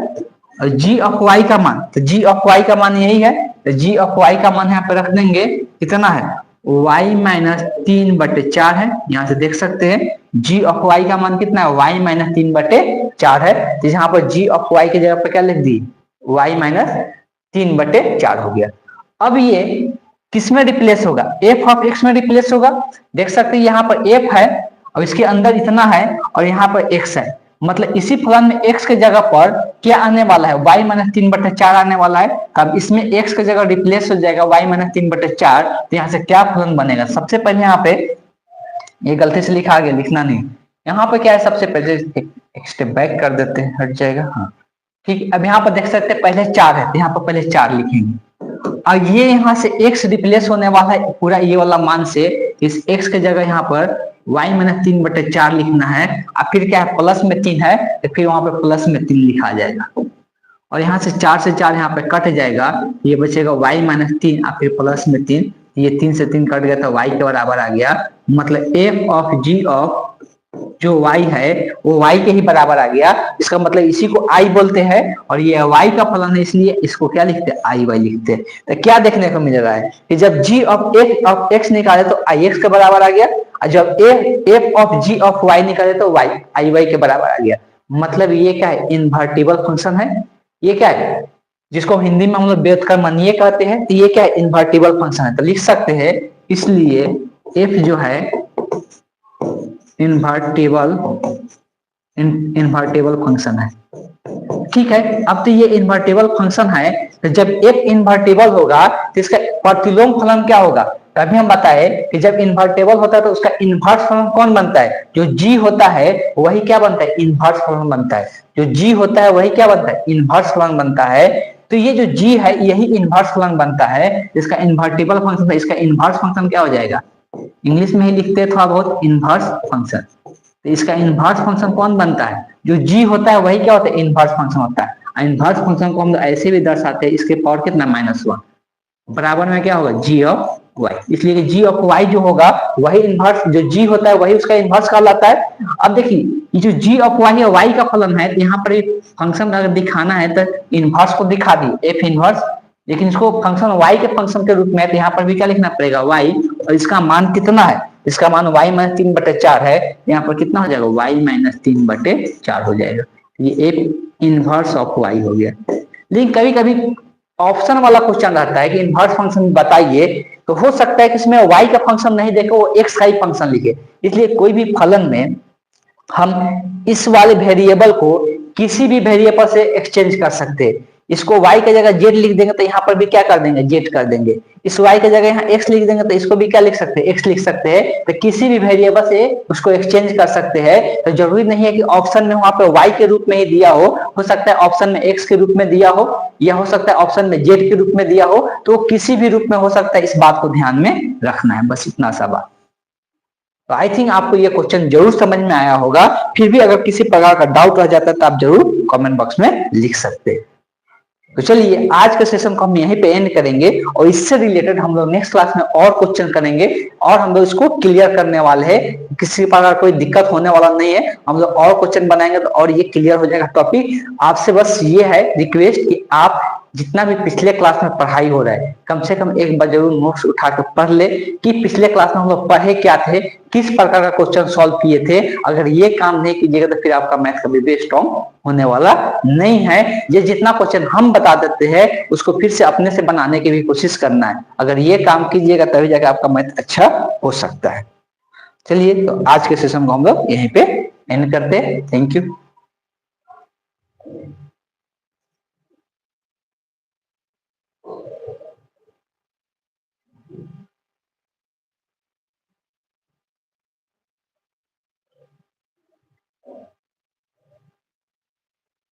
और g ऑफ y का मान, तो g ऑफ y का मान यही है, तो g ऑफ y का मान यहाँ पे रख देंगे, कितना है, y माइनस 3/4 है। यहाँ से देख सकते हैं g ऑफ y का मान कितना है, y माइनस 3/4 है। तो यहाँ पर g ऑफ y के जगह पर क्या लिख दी, y माइनस 3/4 हो गया। अब ये किसमें रिप्लेस होगा, f ऑफ x में रिप्लेस होगा। देख सकते हैं यहाँ पर f है और इसके अंदर इतना है, और यहाँ पर x है, मतलब इसी फलन में x के जगह पर क्या आने वाला है, y माइनस 3/4 आने वाला है। अब इसमें x के जगह रिप्लेस हो जाएगा y माइनस 3/4, तो यहाँ से क्या फलन बनेगा। सबसे पहले यहाँ पे ये गलती से लिखा गया, लिखना नहीं, यहाँ पर क्या है, सबसे पहले एक स्टेप बैक कर देते हैं, हट जाएगा, हाँ ठीक। अब यहाँ पर देख सकते हैं पहले 4 है, तो यहाँ पर पहले 4 लिखेंगे, और ये यहाँ से x रिप्लेस होने वाला है पूरा ये वाला मान से, इस x के जगह यहाँ पर y माइनस 3/4 लिखना है, और फिर क्या है प्लस में 3 है, तो फिर वहां पे प्लस में 3 लिखा जाएगा। और यहाँ से 4 से 4 यहाँ पे कट जाएगा, ये बचेगा y माइनस 3 और फिर प्लस में 3, ये 3 से 3 कट गया तो y के बराबर आ गया। मतलब f ऑफ g ऑफ जो y है वो y के ही बराबर आ गया। इसका मतलब इसी को i बोलते हैं और ये y का फलन है, इसलिए इसको क्या लिखते हैं, i y लिखते हैं। तो क्या देखने को मिल रहा है कि जब g ऑफ x निकाले तो i x के बराबर आ गया, और जब f of g of y निकाले तो y i y के बराबर आ गया। मतलब ये क्या है, इन्वर्टिबल फंक्शन है। ये क्या है, जिसको हिंदी में हम लोग व्युत्क्रमणीय कहते हैं, तो ये क्या है, इन्वर्टिबल फंक्शन है। तो लिख सकते हैं इसलिए f जो है इन्वर्टिबल फंक्शन है। ठीक है, अब तो ये इन्वर्टिबल फंक्शन है, तो जब f इन्वर्टिबल होगा तो इसका प्रतिलोम फलन क्या होगा। तभी हम बताए कि जब इन्वर्टिबल होता है तो उसका इन्वर्स फलन कौन बनता है, जो g होता है वही क्या बनता है, इन्वर्स फलन बनता है। जो g होता है वही क्या बनता है, इन्वर्स फलन बनता है। तो ये जो g है यही इन्वर्स फलन बनता है, इसका इन्वर्टिबल फंक्शन है। इसका इन्वर्स फंक्शन क्या हो जाएगा, इंग्लिश में ही लिखते हैं थोड़ा बहुत, इन्वर्स फंक्शन। तो इसका इन्वर्स फंक्शन कौन बनता है, जो g होता है वही क्या होता है, इन्वर्स फंक्शन होता है। इन्वर्स फंक्शन को हम ऐसे भी दर्शाते हैं, इसके पावर कितना, -1, बराबर में क्या होगा, g ऑफ y। इसलिए g ऑफ y जो होगा वही इन्वर्स, जो g होता है वही उसका इन्वर्स कहलाता है। अब देखिए ये जो g ऑफ y है y का फलन है, तो यहाँ पर फंक्शन अगर दिखाना है तो इन्वर्स को दिखा दी f इन्वर्स, लेकिन इसको फंक्शन y के फंक्शन के रूप में, तो यहाँ पर भी क्या लिखना पड़ेगा y, और इसका मान कितना है, इसका मान y माइनस 3/4 है, यहाँ पर कितना हो जाएगा, y माइनस 3/4 हो जाएगा। ये f इनवर्स ऑफ y हो गया। लेकिन कभी कभी ऑप्शन वाला क्वेश्चन रहता है कि इनवर्स फंक्शन बताइए, तो हो सकता है कि इसमें y का फंक्शन नहीं देखे, वो x का ही फंक्शन लिखे। इसलिए कोई भी फलन में हम इस वाले वेरिएबल को किसी भी वेरिएबल से एक्सचेंज कर सकते हैं। इसको y की जगह z लिख देंगे तो यहाँ पर भी क्या कर देंगे, z कर देंगे। इस y की जगह यहाँ x लिख देंगे तो इसको भी क्या लिख सकते हैं, x लिख सकते हैं। तो किसी भी वेरिएबल से उसको एक्सचेंज कर सकते हैं। तो जरूरी नहीं है कि ऑप्शन में वहां पे y के रूप में ही दिया हो सकता है ऑप्शन में x के रूप में दिया हो, या हो सकता है ऑप्शन में z के रूप में दिया हो, तो किसी भी रूप में हो सकता है। इस बात को ध्यान में रखना है, बस इतना सा बात। तो आई थिंक आपको ये क्वेश्चन जरूर समझ में आया होगा। फिर भी अगर किसी प्रकार का डाउट रह जाता है तो आप जरूर कमेंट बॉक्स में लिख सकते हैं। तो चलिए आज के सेशन को हम यहीं पे एंड करेंगे, और इससे रिलेटेड हम लोग नेक्स्ट क्लास में और क्वेश्चन करेंगे और हम लोग इसको क्लियर करने वाले हैं। किसी प्रकार कोई दिक्कत होने वाला नहीं है, हम लोग और क्वेश्चन बनाएंगे तो और ये क्लियर हो जाएगा टॉपिक। आपसे बस ये है रिक्वेस्ट कि आप जितना भी पिछले क्लास में पढ़ाई हो रहा है, कम से कम एक बार जरूर नोट्स उठा के पढ़ ले कि पिछले क्लास में हम लोग पढ़े क्या थे, किस प्रकार का क्वेश्चन सॉल्व किए थे। अगर ये काम नहीं कीजिएगा तो फिर आपका मैथ कभी भी स्ट्रॉन्ग होने वाला नहीं है। ये जितना क्वेश्चन हम बता देते हैं उसको फिर से अपने से बनाने की भी कोशिश करना है। अगर ये काम कीजिएगा तभी जाकर आपका मैथ अच्छा हो सकता है। चलिए तो आज के सेशन को हम लोग यहीं पे एंड करते हैं। Thank you.